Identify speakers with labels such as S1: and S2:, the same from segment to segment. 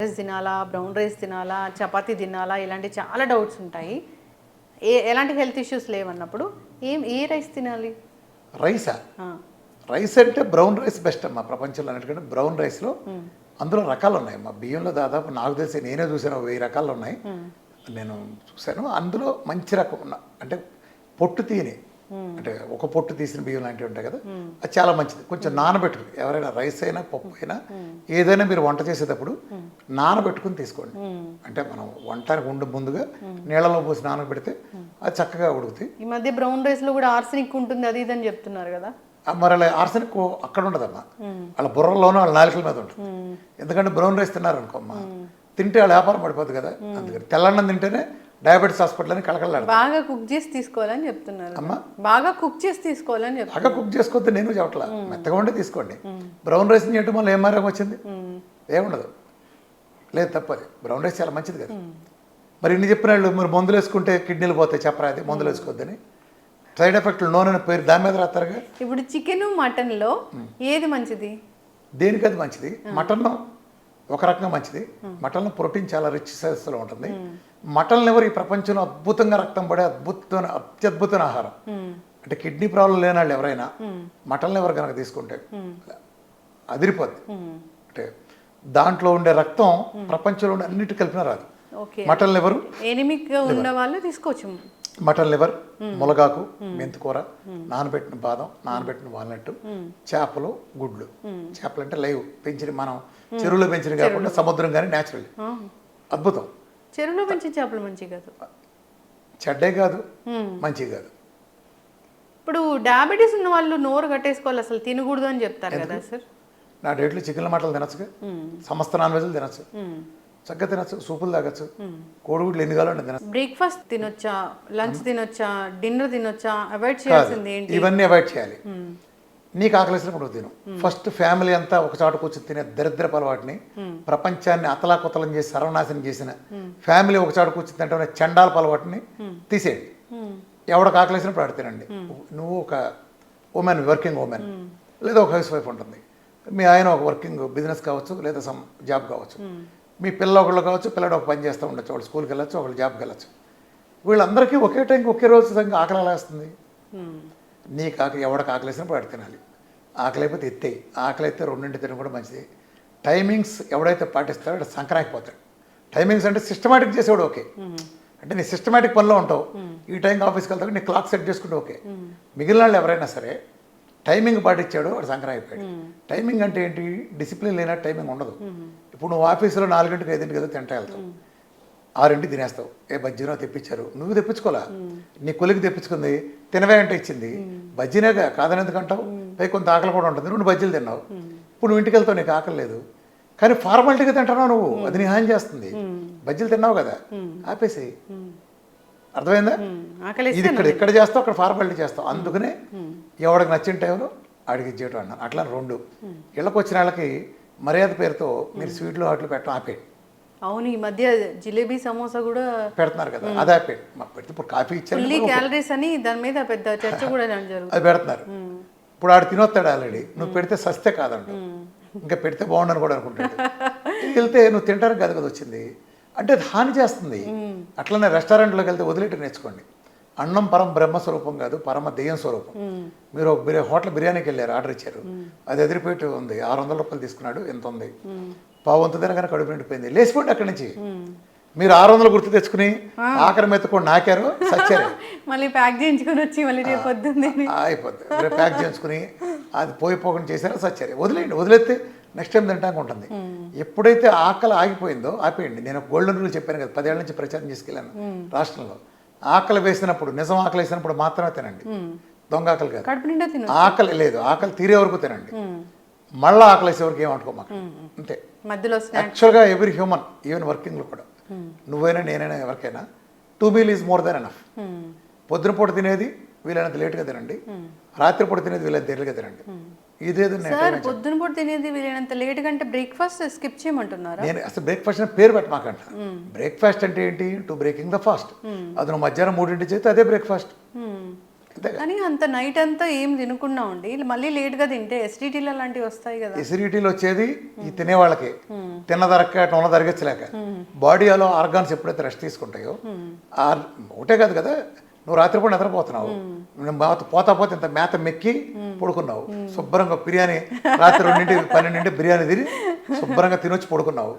S1: Rice తినాలా, brown rice తినాలా, చపాతీ తినాలా, ఇలాంటి చాలా డౌట్స్ ఉంటాయి. ఎలాంటి హెల్త్ ఇష్యూస్ లేవన్నప్పుడు ఏ రైస్ తినాలి?
S2: రైసా?
S1: ఆ,
S2: రైస్ అంటే బ్రౌన్ రైస్ బెస్ట్ అమ్మా ప్రపంచంలో అన్నిటికంటే. బ్రౌన్ రైస్లో అందులో రకాలు ఉన్నాయి అమ్మా. బియ్యంలో దాదాపు నాకు తెలిసి నేనే చూసాను 1000 రకాలు ఉన్నాయి. నేను చూశాను. అందులో మంచి రకం అంటే పొట్టు తీయని, అంటే ఒక పొట్టు తీసిన బియ్యం లాంటివి ఉంటాయి కదా, అది చాలా మంచిది. కొంచెం నానబెట్టుకుని, ఎవరైనా రైస్ అయినా పప్పు అయినా ఏదైనా మీరు వంట చేసేటప్పుడు నానబెట్టుకుని తీసుకోండి. అంటే మనం వంటకు ముందుగా నీళ్ళలో పోసి నానబెడితే అది చక్కగా ఉడుకుతాయి.
S1: ఈ మధ్య బ్రౌన్ రైస్ లో కూడా ఆర్సెనిక్ ఉంటుంది, అది ఇదని చెప్తున్నారు కదా.
S2: మరి అలా ఆర్సెనిక్ అక్కడ ఉండదమ్మా, వాళ్ళ బుర్రలోనూ వాళ్ళ నాలుకల మీద ఉంటుంది. ఎందుకంటే బ్రౌన్ రైస్ తిన్నారనుకోమ్మా, తింటే వాళ్ళ వ్యాపారం పడిపోతుంది కదా. అందుకని తెల్లన్నం తింటేనే డయాబెటీస్ హాస్పిటల్ అని కళకళలాడు.
S1: బాగా కుక్ చేసి తీసుకోవాలని చెప్తున్నారు అమ్మా. బాగా కుక్ చేసి తీసుకోవాలని చెప్తున్నారు.
S2: బాగా కుక్ చేసుకోవద్దు నేను చెప్పట్లా, మెత్తగా ఉండి తీసుకోండి. బ్రౌన్ రైస్ చేయటం వల్ల ఏం మారం వచ్చింది? ఏముండదు. లేదు, తప్పది. బ్రౌన్ రైస్ చాలా మంచిది కదా. మరి ఇన్ని చెప్పిన వాళ్ళు మీరు మందులు వేసుకుంటే కిడ్నీలు పోతాయి చెప్పరా, అది మందులు వేసుకోవద్దని. సైడ్ ఎఫెక్ట్లు నూనె పేరు దాని మీద రాస్తారుగా.
S1: ఇప్పుడు చికెన్ మటన్లో ఏది మంచిది?
S2: దేనికి అది మంచిది? మటన్ ఒక రకంగా మంచిది. మటన్లో ప్రోటీన్ చాలా రిచ్ సైజెస్లో ఉంటుంది. మటన్ లివర్ ఈ ప్రపంచంలో అద్భుతంగా రక్తం పడే అత్యద్భుతమైన ఆహారం. అంటే కిడ్నీ ప్రాబ్లం లేని వాళ్ళు ఎవరైనా మటన్ లివర్ కనుక తీసుకుంటే అదిరిపోద్ది. అంటే దాంట్లో ఉండే రక్తం ప్రపంచంలో ఉండే అన్నిటి కలిపిన రాదు. మటన్ లివర్
S1: ఎనిమిక్గా ఉన్న వాళ్ళు తీసుకోవచ్చు.
S2: మటన్ లివర్, ములగాకు, మెంతికూర, నానబెట్టిన బాదం, నానబెట్టిన వాల్నట్, చేపలు, గుడ్లు. చేపలు అంటే లైవ్ పెంచిన, మనం చెరువులో పెంచిన కాకుండా సముద్రం కానీ న్యాచురల్. అద్భుతం.
S1: చెరువులో పెంచిన చేపలు మంచివి కాదు,
S2: చెడ్డే కాదు, మంచివి కాదు.
S1: ఇప్పుడు డయాబెటీస్ ఉన్న వాళ్ళు నోరు కట్టేసుకోవాలి, అసలు తినకూడదు అని చెప్తారు కదా సార్.
S2: నా డేట్లో చికెన్ల మటలు తినచ్చుగా, సమస్త నాన్ వెజ్లు తినచ్చు, చక్కగా తినచ్చు, సూపులు తాగచ్చు, కోడిగుడ్లు ఎన్ని కావాలంటే తినచ్చు.
S1: బ్రేక్ఫాస్ట్ తినొచ్చా, లంచ్ తినొచ్చా, డిన్నర్ తినొచ్చా? అవాయిడ్ చేయాల్సింది ఏంటి?
S2: ఇవన్నీ అవాయిడ్ చేయాలి. నీకు ఆకలిసినప్పుడు తిను. ఫస్ట్ ఫ్యామిలీ అంతా ఒక చోట కూర్చొని తినే దరిద్రపు అలవాటుని, ప్రపంచాన్ని అతలాకుతలం చేసి సర్వనాశనం చేసిన ఫ్యామిలీ ఒక చోట కూర్చొని తింటే చండాల అలవాటుని తీసేయండి. ఎవడికి ఆకలిసినప్పుడు ఆడు తినండి. నువ్వు ఒక ఉమెన్, వర్కింగ్ ఉమెన్, లేదా ఒక హౌస్ వైఫ్ ఉంటుంది, మీ ఆయన ఒక వర్కింగ్ బిజినెస్ కావచ్చు, లేదా సమ్ జాబ్ కావచ్చు, మీ పిల్ల ఒకళ్ళు కావచ్చు, పిల్లడు ఒక పని చేస్తూ ఉండొచ్చు, వాళ్ళు స్కూల్కి వెళ్ళచ్చు, ఒకళ్ళు జాబ్కి వెళ్ళచ్చు. వీళ్ళందరికీ ఒకే టైంకి ఒకే రోజు సంగతి ఆకలి ఎలా వస్తుంది? నీకు ఆకలి, ఎవడికి ఆకలేసినప్పుడు వాడు తినాలి. ఆకలి అయిపోతే ఎత్తేయి. ఆకలి అయితే 2 తినడం కూడా మంచిది. టైమింగ్స్ ఎవడైతే పాటిస్తాడో వాడు సంక్రాంతిపోతాడు. టైమింగ్స్ అంటే సిస్టమేటిక్ చేసేవాడు ఓకే. అంటే నీ సిస్టమేటిక్ పనిలో ఉంటావు, ఈ టైంకి ఆఫీస్కి వెళ్తావు, నీ క్లాక్ సెట్ చేసుకుంటే ఓకే. మిగిలిన వాళ్ళు ఎవరైనా సరే టైమింగ్ పాటించాడు వాడు సంక్రాంతి అయిపోయాడు. టైమింగ్ అంటే ఏంటి? డిసిప్లిన్ లేనట్టు టైమింగ్ ఉండదు. ఇప్పుడు నువ్వు ఆఫీసులో 4 గంటలకు 5 గంటలకు తింటా వెళ్తావు, 6 తినేస్తావు. బజ్జీనో తెప్పించారు, నువ్వు తెప్పించుకోలే, నీ కొలికి తెప్పించుకుంది, తినవే అంటే ఇచ్చింది, బజ్జీనేగా కాదని ఎందుకంటావు? పై కొంత ఆకలి కూడా ఉంటుంది, నువ్వు బజ్జీలు తిన్నావు. ఇప్పుడు నువ్వు ఇంటికి వెళ్తావు, నీకు ఆకలి లేదు, కానీ ఫార్మాలిటీగా తింటున్నావు నువ్వు, అది నీ హాని చేస్తుంది. బజ్జీలు తిన్నావు కదా, ఆపేసేయి. అర్థమైందా? ఇది ఇక్కడ చేస్తావు, అక్కడ ఫార్మాలిటీ చేస్తావు. అందుకనే ఎవడికి నచ్చిన టైంలో ఆడికి ఇచ్చేయటం అన్నాను. అట్లా 2 ఇళ్ళకి వచ్చిన వాళ్ళకి మర్యాద పేరుతో మీరు స్వీట్లు వాటిలో పెట్టడం ఆపేయండి.
S1: అవును, ఈ మధ్య జిలేబీ సమోసా కూడా
S2: పెడుతున్నారు కదా, అది ఆపేయండి. మాకు పెడితే ఇప్పుడు కాఫీ ఇచ్చారు,
S1: క్యాలరీస్ అని దాని మీద పెద్ద చర్చ కూడా జరుగుతుంది,
S2: అది పెడుతున్నారు. ఇప్పుడు ఆడు తినొస్తాడు ఆల్రెడీ, నువ్వు పెడితే సస్తే కాదంట, ఇంకా పెడితే బాగుండని కూడా అనుకుంటాడు. వెళ్తే నువ్వు తింటానికి కదా వచ్చింది అంటే అది హాని చేస్తుంది. అట్లనే రెస్టారెంట్లోకి వెళ్తే వదిలేటి నేర్చుకోండి. అన్నం పరమ బ్రహ్మస్వరూపం కాదు, పరమ దెయ్యం స్వరూపం. మీరు హోటల్ బిర్యానీకి వెళ్ళారు, ఆర్డర్ ఇచ్చారు, అది ఎదిరిపోయి ఉంది, 600 రూపాయలు తీసుకున్నాడు, ఎంత ఉంది, పావంత తినగానే కడుపు నిండిపోయింది, లేచిపోండి అక్కడి నుంచి. మీరు 600 గుర్తు తెచ్చుకుని ఆఖరి మెత్తుకొని నాకారు, సచ్చారు,
S1: మళ్ళీ ప్యాక్ చేయించుకొని వచ్చి మళ్ళీ రేపు పొద్దున్నే
S2: అయిపోద్ది. రేపు ప్యాక్ చేయించుకుని అది పోకుండా చేశారో సచ్చారు. వదిలేయండి, వదిలేస్తే నెక్స్ట్ టైం తింటానికి ఉంటుంది. ఎప్పుడైతే ఆకలి ఆగిపోయిందో ఆపేయండి. నేను గోల్డెన్ రూల్ చెప్పాను కదా, 10 ఏళ్ళ నుంచి ప్రచారం చేసుకెళ్ళాను రాష్ట్రంలో. ఆకలి వేసినప్పుడు, నిజం ఆకలి వేసినప్పుడు మాత్రమే తినండి, దొంగ ఆకలి కాదు. ఆకలి లేదు, ఆకలి తీరే వరకు తినండి, మళ్ళీ ఆకలి వేసే వరకు ఏమనుకోమాక, అంతే. యాక్చువల్గా ఎవ్రీ హ్యూమన్, ఈవెన్ వర్కింగ్లో కూడా, నువ్వైనా నేనైనా ఎవరికైనా 2 meal is more than enough. పొద్దున పూట తినేది వీలైనంత లేట్గా తినండి, రాత్రిపూట తినేది వీలైనంత ఎర్లీగా తినండి. ఇదేదో
S1: పొద్దున పూట తినేది వీలైనంత లేట్ కంటే బ్రేక్ఫాస్ట్ స్కిప్ చేయమంటున్నారా?
S2: నేను అసలు బ్రేక్ఫాస్ట్ అని పేరు పెట్టమాకంట. బ్రేక్ఫాస్ట్ అంటే ఏంటి? To breaking the fast. అది నువ్వు మధ్యాహ్నం 3 చేస్తే అదే బ్రేక్ఫాస్ట్.
S1: కానీ అంత నైట్ అంతా ఏం తినకుండా ఉండి మళ్ళీ లేట్గా తింటే ఎస్డిటీలు అలాంటివి వస్తాయి కదా.
S2: ఎసిడిటీలు వచ్చేది ఈ తినేవాళ్ళకి, తిన్నదరక్క ఉన్న తరగచ్చలేక. బాడీలో ఆర్గాన్స్ ఎప్పుడైతే రెస్ట్ తీసుకుంటాయో ఒకటే కాదు కదా, నువ్వు రాత్రిపూట నిద్రపోతున్నావు, పోతా పోతే ఇంత మేత మెక్కి పడుకున్నావు, శుభ్రంగా బిర్యానీ రాత్రి 2-12 బిర్యానీ తిని శుభ్రంగా తినొచ్చి పడుకున్నావు.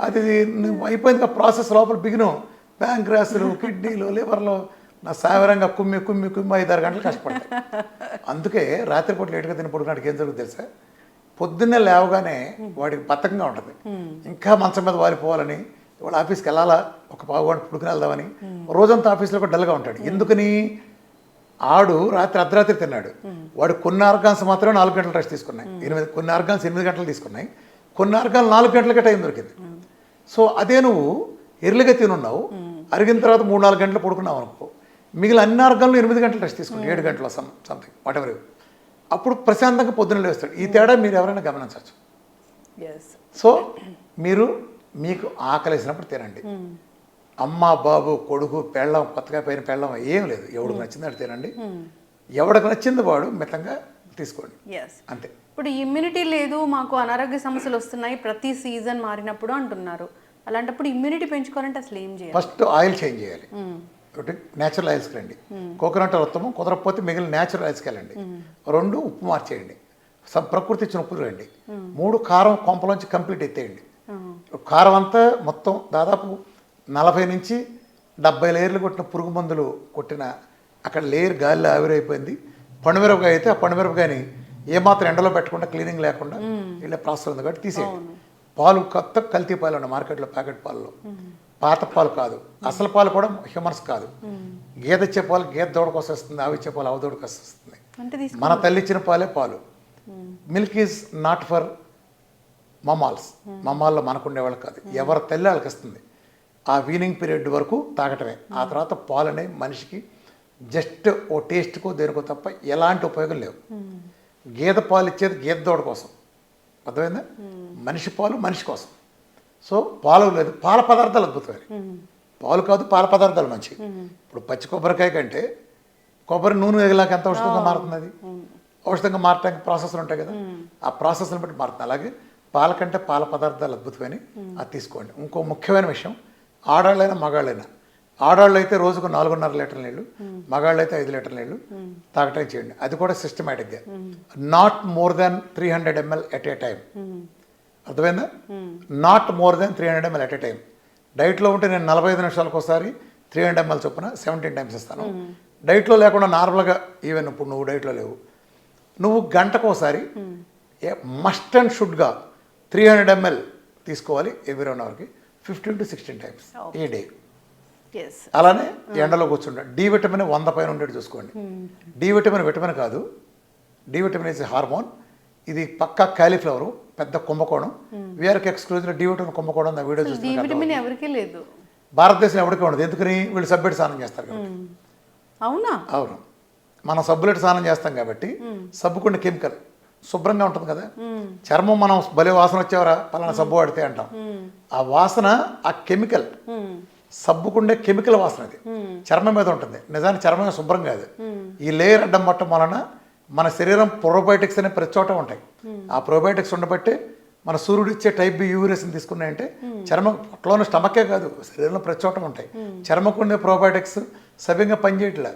S2: అది నువ్వు అయిపోయింది ప్రాసెస్ లోపల బిగిను ప్యాంక్రాస్లు, కిడ్నీలు, లివర్లు నా సావరంగా కుమ్మి 5-6 గంటలు కష్టపడతాయి. అందుకే రాత్రిపూట లేటుగా తిని పడుకున్నాడికి ఏం జరుగుతుంది తెలుసా, పొద్దున్నే లేవగానే వాడికి బద్ధకంగా ఉంటుంది, ఇంకా మంచం మీద వాలిపోవాలని, ఇవాళ ఆఫీస్కి వెళ్ళాలా, ఒక పావుగంట పుడుకుని వెళ్దామని, రోజంతా ఆఫీస్లో కూడా డల్గా ఉంటాడు. ఎందుకని? ఆడు అర్ధరాత్రి తిన్నాడు. వాడు కొన్ని ఆర్గాన్స్ మాత్రమే 4 గంటలు రెస్ట్ తీసుకున్నాయి, కొన్ని ఆర్గాన్స్ 8 గంటలు తీసుకున్నాయి, కొన్ని ఆర్గాన్స్ 4 గంటలకే టైం దొరికింది. సో అదే నువ్వు ఎర్లీగా తినున్నావు, అరిగిన తర్వాత 3-4 గంటలు పడుకున్నావు అనుకో, మిగిలిన అన్ని ఆర్గాన్లు 8 గంటలు రెస్ట్ తీసుకున్నావు, 7 గంటలు సంథింగ్ వాట్ ఎవర్. అప్పుడు ప్రశాంతంగా పొద్దున్న లేస్తాడు. ఈ తేడా మీరు ఎవరైనా గమనించవచ్చు. సో మీకు ఆకలేసినప్పుడు తినండి. అమ్మ, బాబు, కొడుకు, పెళ్ళం, కొత్తగా పైన పెళ్ళం ఏం లేదు, ఎవడికి నచ్చింది తినండి, ఎవడికి నచ్చింది వాడు మితంగా తీసుకోండి, అంతే.
S1: ఇప్పుడు ఇమ్యూనిటీ లేదు, మాకు అనారోగ్య సమస్యలు వస్తున్నాయి ప్రతి సీజన్ మారినప్పుడు అంటున్నారు. అలాంటప్పుడు ఇమ్యూనిటీ పెంచుకోవాలంటే అసలు ఏం చేయాలి?
S2: ఫస్ట్ ఆయిల్ చేంజ్ చేయాలి. ఒకటి న్యాచురల్ ఆయిల్స్కి రండి, కోకోనట్ ఉత్తమం, కుదరకపోతే మిగిలిన న్యాచురల్ ఆయిల్స్కి వెళ్ళండి. 2 ఉప్పు మార్చేయండి, ప్రకృతి ఇచ్చిన ఉప్పు రండి. 3 కారం కొంపలోంచి కంప్లీట్ ఎత్తేయండి. కారం అంతా మొత్తం దాదాపు 40-70 లేయర్లు కొట్టిన పురుగు మందులు కొట్టిన అక్కడ లేయర్ గాలిలో ఆవిరైపోయింది. పండుమిరపకాయ అయితే ఆ పండుమిరపకాయని ఏమాత్రం ఎండలో పెట్టకుండా, క్లీనింగ్ లేకుండా ఇలా ప్రాసెస్ ఉంది కాబట్టి తీసేయండి. పాలు కొత్త కల్తీ పాలు ఉన్నాయి మార్కెట్లో, ప్యాకెట్ పాలలో, పాత పాలు కాదు, అసలు పాలు కూడా హ్యూమన్స్ కాదు. గేదె ఇచ్చే పాలు గేదె దూడకు వస్తుంది, ఆవు ఇచ్చే పాలు ఆవు దూడకు వస్తుంది. మన తల్లి ఇచ్చిన పాలే పాలు. మిల్క్ ఈజ్ నాట్ ఫర్ మమ్మాల్లో మనకుండే వాళ్ళకి కాదు, ఎవరి తల్లి వాళ్ళకి ఇస్తుంది. ఆ వీనింగ్ పీరియడ్ వరకు తాగటమే. ఆ తర్వాత పాలు అనేవి మనిషికి జస్ట్ ఓ టేస్ట్కో దేనికో తప్ప ఎలాంటి ఉపయోగం లేవు. గేదె పాలు ఇచ్చేది గేదె దూడ కోసం, అర్థమైందా? మనిషి పాలు మనిషి కోసం. సో పాలు లేదు, పాల పదార్థాలు అద్భుతమైన, పాలు కాదు పాల పదార్థాలు మంచివి. ఇప్పుడు పచ్చి కొబ్బరికాయ కంటే కొబ్బరి నూనె ఎగలాక ఎంత ఔషధంగా మారుతుంది, అది ఔషధంగా మారటానికి ప్రాసెస్లు ఉంటాయి కదా, ఆ ప్రాసెస్ని బట్టి మారుతుంది. అలాగే పాల కంటే పాల పదార్థాలు అద్భుతమైన, అది తీసుకోండి. ఇంకో ముఖ్యమైన విషయం, ఆడాళ్ళైనా మగాళ్ళైనా, ఆడాళ్ళు అయితే రోజుకు 4.5 లీటర్ల నీళ్ళు, మగాళ్ళు అయితే 5 లీటర్ల నీళ్ళు తాగటం చేయండి. అది కూడా సిస్టమేటిక్గా, not more than 300 ml at a time. అర్థమైందా? Not more than 300 ml at a time. డైట్లో ఉంటే నేను 45 నిమిషాలకు ఒకసారి 300 ml చొప్పున 17 టైమ్స్ ఇస్తాను. డైట్లో లేకుండా నార్మల్గా, ఈవెన్ ఇప్పుడు నువ్వు డైట్లో లేవు, నువ్వు గంటకు ఒకసారి మస్ట్ అండ్ షుడ్గా 300 ml తీసుకోవాలి every 1 అవర్కి, 15 to 16 times A day. అలానే ఎండలో కూర్చుంటా. డి విటమిన్ 100 పైన ఉండేది చూసుకోండి. డి విటమిన్ కాదు, డి విటమిన్ ఇస్ హార్మోన్. ఇది పక్కా కాలీఫ్లవర్, పెద్ద కుంభకోణం. వీఆర్కి ఎక్స్క్లూజివ్ డి విటమిన్ కుంభకోణం నా వీడియో చూస్తే భారతదేశం ఎవరికి ఉండదు. ఎందుకని? వీళ్ళు సబ్బెట్టి స్నానం చేస్తారు కాబట్టి. అవును, మనం సబ్బులెట్టి స్నానం చేస్తాం కాబట్టి సబ్బుకుండే కెమికల్ శుభ్రంగా ఉంటుంది కదా. చర్మం మనం భలే వాసన వచ్చేవరా పలానా సబ్బు వాడితే అంటాం. ఆ వాసన, ఆ కెమికల్, సబ్బుకుండే కెమికల్ వాసన అది చర్మం మీద ఉంటుంది. నిజానికి చర్మం శుభ్రం కాదు. ఈ లేయర్ అడ్డం పట్టడం వలన మన శరీరం ప్రోబయోటిక్స్ అనే ప్రతి చోట ఉంటాయి. ఆ ప్రోబయోటిక్స్ ఉండబట్టి మన సూర్యుడు ఇచ్చే టైప్ బి యూరేస్ని తీసుకున్నాయంటే చర్మం పొట్టలోని స్టమకే కాదు, శరీరంలో ప్రతి చోట ఉంటాయి. చర్మకు ఉండే ప్రోబయోటిక్స్ సవ్యంగా పనిచేయట్లే.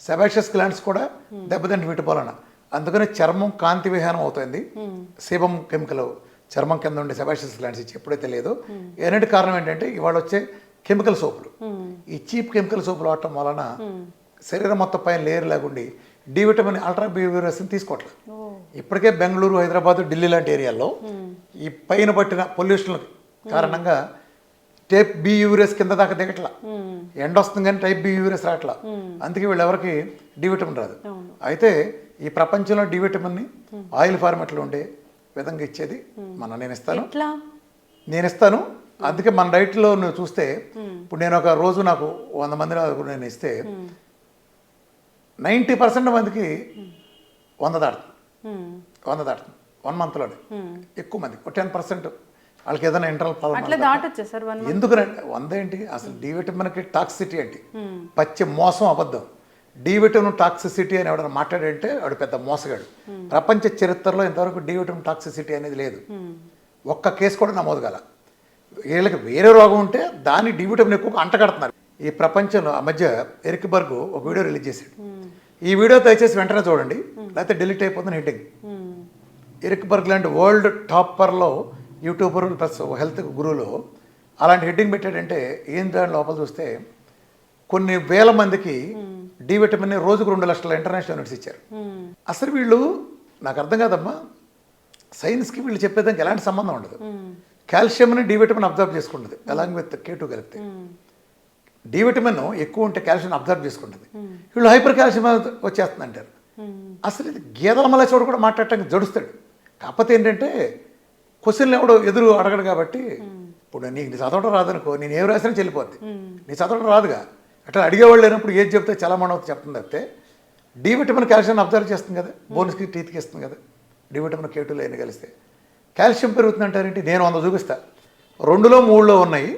S2: సెబాషియస్ గ్లాండ్స్ కూడా దెబ్బతింటి వీటి వలన. అందుకని చర్మం కాంతి విహానం అవుతుంది. సీబం కెమికల్ చర్మం కింద ఉండే సెబాషియస్ గ్లాండ్స్ ఇచ్చి ఎప్పుడైతే లేదో, ఏనాటి కారణం ఏంటంటే ఇవాళ వచ్చే కెమికల్ సోపులు, ఈ చీప్ కెమికల్ సోపులు వాడటం వలన శరీరం మొత్తం పైన లేయర్ లాగుండి డి విటమిన్ అల్ట్రా బి యూరేస్ని తీసుకోవట్లేదు. ఇప్పటికే బెంగళూరు, హైదరాబాద్, ఢిల్లీ లాంటి ఏరియాల్లో ఈ పైన పట్టిన పొల్యూషన్ కారణంగా టైప్ బి యూరేస్ కింద దాకా దిగట్లా. ఎండ వస్తుంది కానీ టైప్ బి యూరేస్ రావట్లా. అందుకే వీళ్ళు ఎవరికి డి విటమిన్ రాదు. అయితే ఈ ప్రపంచంలో డి విటమిన్ని ఆయిల్ ఫార్మాట్లో ఉండే విధంగా ఇచ్చేది నేను ఇస్తాను. అందుకే మన డైట్లో నువ్వు చూస్తే, ఇప్పుడు నేను ఒక రోజు నాకు 100 మంది నేను ఇస్తే 90% మందికి 100 దాటుతుంది 1 మంత్లోనే. ఎక్కువ మంది 10% వాళ్ళకి ఏదైనా ఇంటర్నల్ ప్రాబ్లం. ఎందుకు 100 ఏంటి? అసలు డి విటమిన్కి టాక్సిటీ ఏంటి? పచ్చి మోసం, అబద్ధం. డి విటమిన్ టాక్సిసిటీ అని ఎవడన్నా మాట్లాడంటే వాడు పెద్ద మోసగాడు. ప్రపంచ చరిత్రలో ఇంతవరకు డి విటమిన్ టాక్సిసిటీ అనేది లేదు. ఒక్క కేసు కూడా నమోదు కాల. వీళ్ళకి వేరే రోగం ఉంటే దాన్ని డి విటమిన్ ఎక్కువ అంటగడుతున్నారు. ఈ ప్రపంచంలో ఆ మధ్య ఎరిక్ బర్గ్ ఒక వీడియో రిలీజ్ చేశాడు. ఈ వీడియో దయచేసి వెంటనే చూడండి, లేకపోతే డిలీట్ అయిపోతుంది హెడ్డింగ్. ఎరిక్ బర్గ్ లాంటి వరల్డ్ టాపర్లో యూట్యూబర్ ప్లస్ హెల్త్ గురువులో అలాంటి హెడ్డింగ్ పెట్టాడంటే ఏం దాని లోపల చూస్తే కొన్ని వేల మందికి డి విటమిన్ రోజుకు 2 లక్షల ఇంటర్నేషనల్ యూనిట్స్ ఇచ్చారు. అసలు వీళ్ళు నాకు అర్థం కాదమ్మా, సైన్స్కి వీళ్ళు చెప్పేదానికి ఎలాంటి సంబంధం ఉండదు. కాల్షియంని డి విటమిన్ అబ్జర్వ్ చేసుకుంటుంది అలాంగ్ విత్ K2 కలిపితే. డి విటమిన్ ఎక్కువ ఉంటే కాల్షియం అబ్జర్వ్ చేసుకుంటుంది. వీళ్ళు హైపర్ కాల్షియం వచ్చేస్తుంది అంటారు. అసలు ఇది గేదెల మలేచోడు కూడా మాట్లాడటానికి జడుస్తాడు. కాకపోతే ఏంటంటే క్వశ్చన్లు ఎవడో ఎదురు అడగడు కాబట్టి, ఇప్పుడు నీకు నీ చదవడం రాదనుకో, నేను ఏం రాసినా చెల్లిపోద్ది. నీ చదవడం రాదుగా, అట్లా అడిగేవాళ్ళు లేనప్పుడు ఏది చెప్తే చాలా మనం చెప్తుంది తప్పితే డి విటమిన్ కాల్షియం అబ్జర్వ్ చేస్తుంది కదా, బోన్స్కి టీత్కి ఇస్తుంది కదా. డి విటమిన్ K2 లేని కలిస్తే కాల్షియం పెరుగుతుంది అంటారేంటి? నేను 100 చూపిస్తా, 2లో 3లో ఉన్నాయి,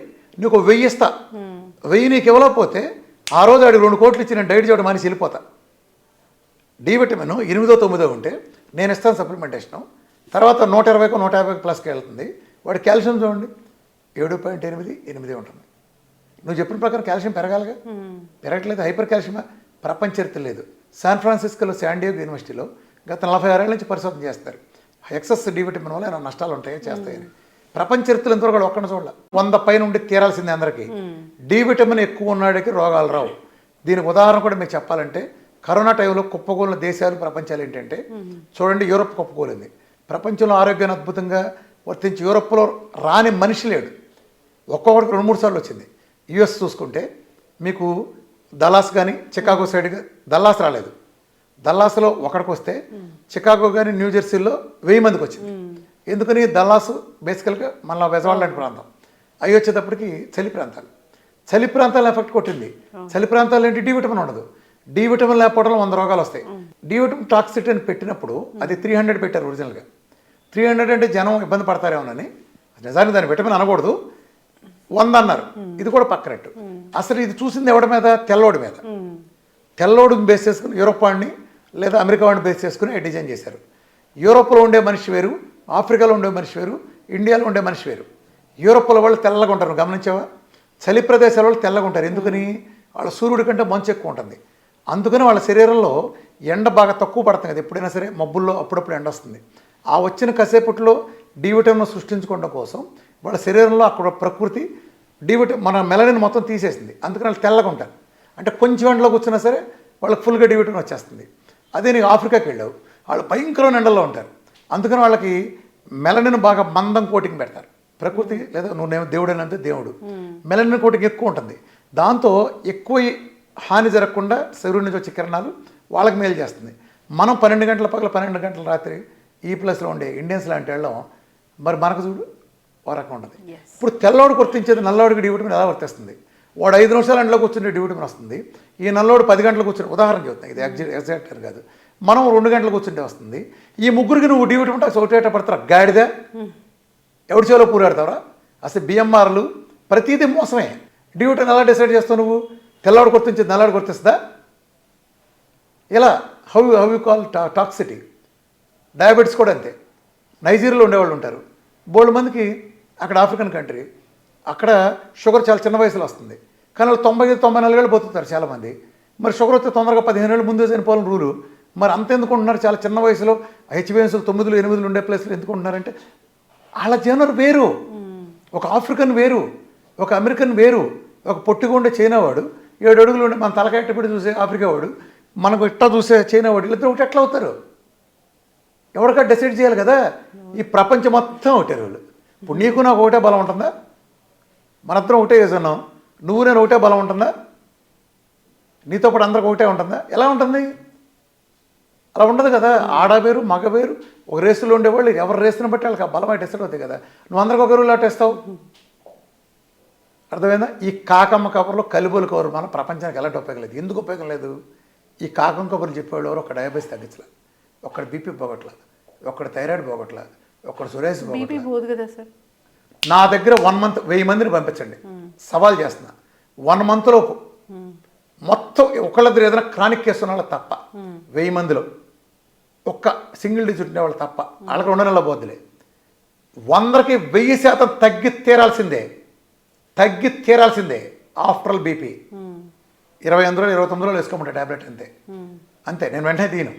S2: నీకు 1000 ఇస్తా. 1000 నీకు ఇవ్వలేకపోతే ఆ రోజు ఆడికి 2 కోట్లు ఇచ్చి నేను డైట్ చేయడం మానేసి వెళ్ళిపోతా. డి విటమిన్ 8, 9 ఉంటే నేను ఇస్తాను సప్లిమెంటేషను. తర్వాత 120, 150 ప్లస్కి వెళ్తుంది. వాడి కాల్షియం చూడండి 7.8 ఉంటుంది. నువ్వు చెప్పిన ప్రకారం కాల్షియం పెరగాలిగా, పెరగట్లేదు. హైపర్ కాల్షియం ప్రపంచ చరిత్ర లేదు. శాన్ ఫ్రాన్సిస్కోలో శాండియాగో యూనివర్సిటీలో గత 46 ఏళ్ళ నుంచి పరిశోధన చేస్తారు. ఎక్సెస్ డి విటమిన్ వల్ల ఏమైనా నష్టాలు ఉంటాయో చేస్తాయని. ప్రపంచ చరిత్రలో ఎంతవరకు కూడా ఒక్కడిని చూడాలి. 100 పైన ఉండి తీరాల్సిందే అందరికీ. డి విటమిన్ ఎక్కువ ఉన్నాడికి రోగాలు రావు. దీనికి ఉదాహరణ కూడా మీకు చెప్పాలంటే కరోనా టైంలో కుప్పకూలిన దేశాలు ప్రపంచాలు ఏంటంటే చూడండి, యూరోప్ కుప్పకూలింది. ప్రపంచంలో ఆరోగ్యాన్ని అద్భుతంగా వర్తించి యూరోప్లో రాని మనిషి లేడు. ఒక్కొక్కడికి 2-3 సార్లు వచ్చింది. యుఎస్ చూసుకుంటే మీకు దల్లాస్ కానీ చికాగో సైడ్, దల్లాస్ రాలేదు. దల్లాస్లో ఒకడికి వస్తే చికాగో కానీ న్యూజెర్సీలో 1000 మందికి వచ్చింది. ఎందుకని? దల్లాసు బేసికల్గా మన బెజవాడ లాంటి ప్రాంతం, అవి వచ్చేటప్పటికి చలి ప్రాంతాలు. చలి ప్రాంతాలు ఎఫెక్ట్ కొట్టింది. చలి ప్రాంతాలు ఏంటి? డి విటమిన్ ఉండదు. డి విటమిన్ లేకపోవడంలో 100 రోగాలు వస్తాయి. డి విటమిన్ టాక్సిటీ అని పెట్టినప్పుడు అది 300 పెట్టారు ఒరిజినల్గా. 300 అంటే జనం ఇబ్బంది పడతారేమోనని, నిజానికి దాని విటమిన్ అనకూడదు, 100 అన్నారు. ఇది కూడా పక్కనట్టు. అసలు ఇది చూసింది ఎవడి మీద? తెల్లోడి మీద. తెల్లోడిని బేస్ చేసుకుని యూరోప్ వాడిని లేదా అమెరికా వాడిని బేస్ చేసుకుని డిజైన్ చేశారు. యూరోప్లో ఉండే మనిషి వేరు, ఆఫ్రికాలో ఉండే మనిషి వేరు, ఇండియాలో ఉండే మనిషి వేరు. యూరోప్లో వాళ్ళు తెల్లగా ఉంటారు, గమనించావా? చలి ప్రదేశాల వాళ్ళు తెల్లగా ఉంటారు. ఎందుకని? వాళ్ళ సూర్యుడి కంటే మంచు ఎక్కువ ఉంటుంది. అందుకని వాళ్ళ శరీరంలో ఎండ బాగా తక్కువ పడుతుంది కదా. ఎప్పుడైనా సరే మబ్బుల్లో అప్పుడప్పుడు ఎండ వస్తుంది. ఆ వచ్చిన కాసేపట్లో డి విటమిన్ సృష్టించుకోవడం కోసం వాళ్ళ శరీరంలో అక్కడ ప్రకృతి డి విటమిన్ మన మెలనిన్ మొత్తం తీసేసింది. అందుకని వాళ్ళు తెల్లగా ఉంటారు. అంటే కొంచెం ఎండలో కూర్చున్నా సరే వాళ్ళకి ఫుల్గా డి విటమిన్ వచ్చేస్తుంది. అదే నీకు ఆఫ్రికాకి వెళ్ళావు, వాళ్ళు భయంకరమైన ఎండల్లో ఉంటారు. అందుకని వాళ్ళకి మెలనిన్ బాగా మందం కోటింగ్ పెడతారు. ప్రకృతి లేదా నువ్వు దేవుడైనంతే దేవుడు మెలనిన్ కోటింగ్ ఎక్కువ ఉంటుంది. దాంతో ఎక్కువ హాని జరగకుండా శరీరం నుంచి వచ్చే కిరణాలు వాళ్ళకి మేలు చేస్తుంది. మనం 12 గంటల పగల 12 గంటల రాత్రి ఈ ప్లస్లో ఉండే ఇండియన్స్ లాంటి వెళ్ళడం మరి మనకు చూడు ఓ రకం ఉంటుంది. ఇప్పుడు తెల్లవాడు గుర్తించేది నల్లవాడికి డి విటమిన్ ఎలా వర్తిస్తుంది? వాడు 5 నిమిషాలు ఎండలో కూర్చుంటే డి విటమిన్ వస్తుంది. ఈ నల్లవాడు 10 గంటలకు కూర్చుని, ఉదాహరణ చెబుతాను, ఇది ఎగ్జాక్ట్ అని కాదు, మనం 2 గంటలకు కూర్చుంటే వస్తుంది. ఈ ముగ్గురికి నువ్వు డి విటమిన్ టాక్స్ ఒకటేట పడతారా? గాడిదా ఎవడి చేలో పూరాడతావరా? అసలు బిఎంఆర్లు ప్రతిదీ మోసమే. డి విటమిన్ ఎలా డిసైడ్ చేస్తావు నువ్వు? తెల్లవాడు గుర్తించేది నల్లవాడు గుర్తిస్తుందా? ఇలా how you call toxicity. Diabetes కూడా అంతే. నైజీరియాలో ఉండేవాళ్ళు ఉంటారు బోల్డ్ మందికి, అక్కడ ఆఫ్రికన్ కంట్రీ, అక్కడ షుగర్ చాలా చిన్న వయసులో వస్తుంది. కానీ వాళ్ళు 90-94 ఏళ్ళు బతుకుతారు చాలామంది. మరి షుగర్ వస్తే తొందరగా 15 ఏళ్ళు ముందే చనిపోవాలని రూలు. మరి అంత ఎందుకు ఉంటున్నారు? చాలా చిన్న వయసులో హెచ్బిఎన్స్లు 9, 8 ఉండే ప్లేస్లో ఎందుకు ఉంటున్నారంటే వాళ్ళ జనరు వేరు. ఒక ఆఫ్రికన్ వేరు, ఒక అమెరికన్ వేరు, ఒక పొట్టిగా ఉండే చైనా వాడు, 7 అడుగులు ఉండే మన తలకాయట్టబడి చూసే ఆఫ్రికా వాడు, మనకు ఇట్టా చూసే చైనా వాడు, వీళ్ళిద్దరు ఒకటి ఎట్లా అవుతారు? ఎవరికా డిసైడ్ చేయాలి కదా. ఈ ప్రపంచం మొత్తం ఒకటే వాళ్ళు. ఇప్పుడు నీకు నాకు ఒకటే బలం ఉంటుందా? మనందరం ఒకటే వేసున్నాం, నువ్వు నేను ఒకటే బలం ఉంటుందా? నీతో పాటు అందరికి ఒకటే ఉంటుందా? ఎలా ఉంటుంది? అలా ఉండదు కదా. ఆడ వేరు, మగ వేరు. ఒక రేసులో ఉండేవాళ్ళు ఎవరి రేసుని బట్టి వాళ్ళకి ఆ బలం అయితే డిసైడ్ అవుతాయి కదా. నువ్వు అందరికి ఒక రూల్ అట్టేస్తావు. అర్థమైందా? ఈ కాకమ్మ కబుర్లో కలిబోలు కబురు మన ప్రపంచానికి ఎలాంటి ఉపయోగం లేదు. ఎందుకు ఉపయోగం లేదు? ఈ కాకమ్మ కబుర్లు చెప్పేవాళ్ళు ఎవరు? ఒక డయాబెటీస్ తగ్గించలే, ఒక్కడ బీపీ పోగొట్ల, ఒక్కడ థైరాయిడ్ పోగొట్ల, ఒక్కడ సురేష్
S1: కదా సార్.
S2: నా దగ్గర 1 మంత్ 1000 మందిని పంపించండి, సవాల్ చేస్తున్నా. 1 మంత్లోపు మొత్తం ఒకళ్ళిద్దరు ఏదైనా క్రానిక్ కేసు ఉన్న వాళ్ళు తప్ప 1000 మందిలో ఒక్క సింగిల్ డిజిట్ ఉండేవాళ్ళు తప్ప వాళ్ళకి 2 నెలల పోద్దులే. 100కి 1000% తగ్గి తీరాల్సిందే ఆఫ్టర్ ఆల్ బీపీ. 28 రోజులు 29 రోజులు వేసుకోమంటే ట్యాబ్లెట్ అంతే. నేను వెంటనే తీయను,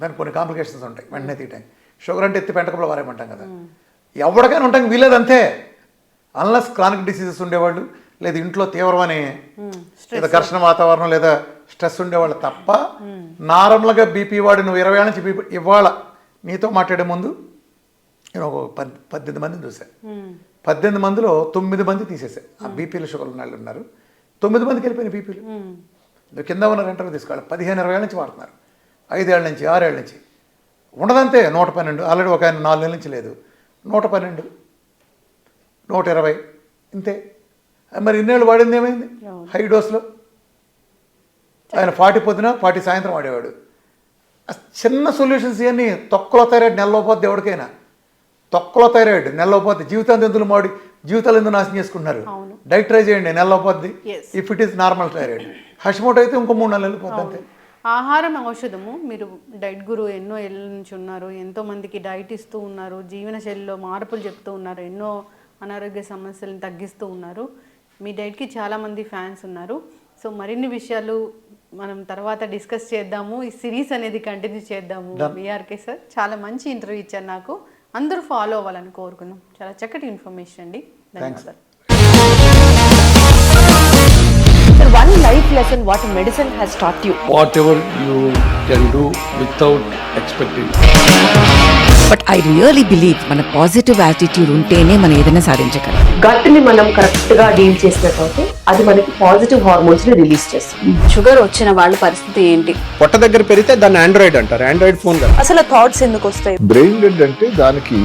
S2: దానికి కొన్ని కాంప్లికేషన్స్ ఉంటాయి వెంటనే తీయటానికి. షుగర్ అంటే ఎత్తి పెంటకప్పుడు వారేమంటాం కదా, ఎవరికైనా ఉండడానికి వీలేదు అంతే. అన్లెస్ క్రానిక్ డిసీజెస్ ఉండేవాళ్ళు లేదా ఇంట్లో తీవ్రమని లేదా ఘర్షణ వాతావరణం లేదా స్ట్రెస్ ఉండేవాళ్ళు తప్ప నార్మల్గా బీపీ వాడు నువ్వు 20 ఏళ్ళ నుంచి బీపీ ఇవాళ నీతో మాట్లాడే ముందు నేను ఒక 18 మందిని చూశాను. 18 మందిలో 9 మంది తీసేసా. ఆ బీపీలు షుగర్ ఉన్న వాళ్ళు ఉన్నారు, 9 మందికి వెళ్ళిపోయిన బీపీలు. నువ్వు కింద ఉన్న ఇంటర్వ్యూ తీసుకోవాలి. 15-20 ఏళ్ళ నుంచి వాడుతున్నారు, 5 ఏళ్ళ నుంచి 6 ఏళ్ళ నుంచి ఉండదంతే. 112 ఆల్రెడీ ఒక ఆయన 4 నెలల నుంచి లేదు, 112 120 ఇంతే. మరి ఇన్నేళ్ళు వాడింది ఏమైంది? హై డోస్లో ఆయన 40 పొద్దున 40 సాయంత్రం వాడేవాడు. చిన్న సొల్యూషన్స్ ఇవన్నీ. తొక్కలో థైరాయిడ్ నెలలో పోద్ది, ఎవరికైనా తొక్కలో థైరాయిడ్ నెలలో పోద్ది. జీవితాంతం ఎందుకు మాడి జీవితాలు ఎందుకు నాశనం చేసుకుంటున్నారు? డైట్ ట్రై చేయండి, నెలలో పోద్ది. If it is normal thyroid. Hashimoto అయితే ఇంకో 3 నెలలు పోద్ది అంతే.
S1: ఆహారం ఔషధము. మీరు డైట్ గురు ఎన్నో ఏళ్ళ నుంచి ఉన్నారు, ఎంతో మందికి డైట్ ఇస్తూ ఉన్నారు, జీవనశైలిలో మార్పులు చెప్తూ ఉన్నారు, ఎన్నో అనారోగ్య సమస్యలను తగ్గిస్తూ ఉన్నారు. మీ డైట్కి చాలామంది ఫ్యాన్స్ ఉన్నారు. సో మరిన్ని విషయాలు మనం తర్వాత డిస్కస్ చేద్దాము. ఈ సిరీస్ అనేది కంటిన్యూ చేద్దాము. బీఆర్కే సార్ చాలా మంచి ఇంటర్వ్యూ ఇచ్చారు, నాకు అందరూ ఫాలో అవ్వాలని కోరుకున్నాం. చాలా చక్కటి ఇన్ఫర్మేషన్ అండి, ధన్యవాదాలు.
S3: Sir, one life lesson what medicine has taught you.
S4: Whatever you can do without expecting.
S5: But I really believe మన పాజిటివ్ యాటిట్యూడ్ ఉంటేనే మనం ఏదైనా సాధించగలం.
S3: గట్ ని మనం కరెక్ట్ గా డీల్ చేసినట్లయితే అది మనకి పాజిటివ్ హార్మోన్స్ ని రిలీజ్ చేస్తుంది.
S6: షుగర్ వచ్చిన వాళ్ళ పరిస్థితి ఏంటి?
S7: పొట్ట దగ్గర పెరిగితే దాన్ని ఆండ్రాయిడ్ అంటారు, ఆండ్రాయిడ్ ఫోన్ కాదు.
S3: అసలు థాట్స్ ఎందుకు వస్తాయి?
S8: బ్రెయిన్ డెడ్ అంటే దానికి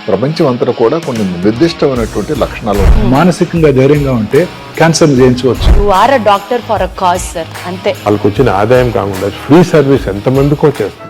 S8: ప్రపంచం అంతా కూడా కొన్ని నిర్దిష్టమైనటువంటి లక్షణాలు ఉన్నాయి.
S9: మానసికంగా ధైర్యంగా ఉంటే క్యాన్సర్ జయించవచ్చు.
S3: You are a doctor for a cause sir, అంతే.
S9: వాళ్ళకి వచ్చిన ఆదాయం కాకుండా ఫ్రీ సర్వీస్ ఎంతమందికో చేస్తుంది.